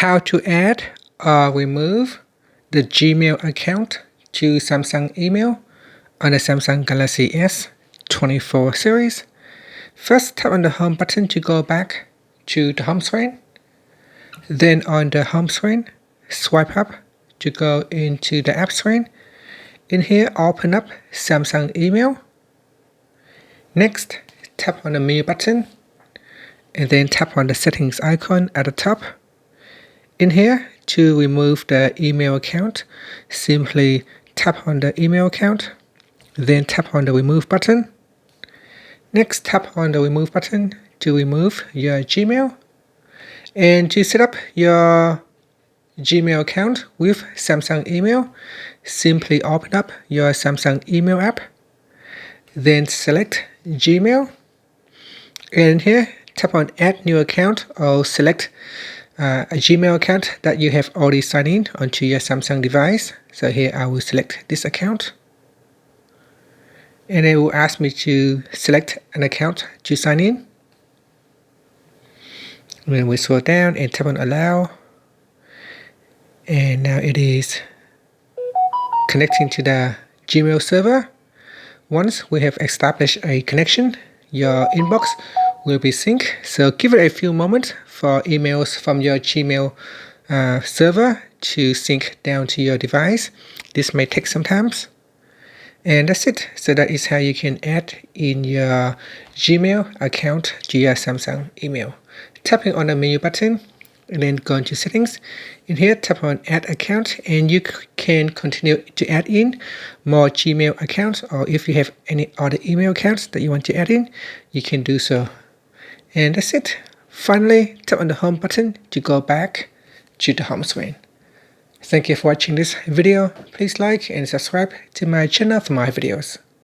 how to add or remove the Gmail account to Samsung email on the Samsung Galaxy S24 series. First, tap on the home button to go back to the home screen. Then on the home screen, swipe up to go into the app screen. In here, open up Samsung email. Next, tap on the menu button and then tap on the settings icon at the top. In here, to remove the email account, simply tap on the email account, then tap on the remove button. Next, tap on the remove button to remove your Gmail. And to set up your Gmail account with Samsung email, simply open up your Samsung email app, then select Gmail, and here tap on add new account or select a Gmail account that you have already signed in onto your Samsung device. So here I will select this account, and it will ask me to select an account to sign in. Then we scroll down and tap on allow, and now it is connecting to the Gmail server. Once we have established a connection, your inbox will be synced. So give it a few moments for emails from your Gmail server to sync down to your device. This may take some time. And that's it. So that is how you can add in your Gmail account to your Samsung email. Tapping on the menu button and then go into settings. In here, tap on add account, and you can continue to add in more Gmail accounts, or if you have any other email accounts that you want to add in, you can do so. And that's it. Finally, tap on the home button to go back to the home screen. Thank you for watching this video. Please like and subscribe to my channel for more videos.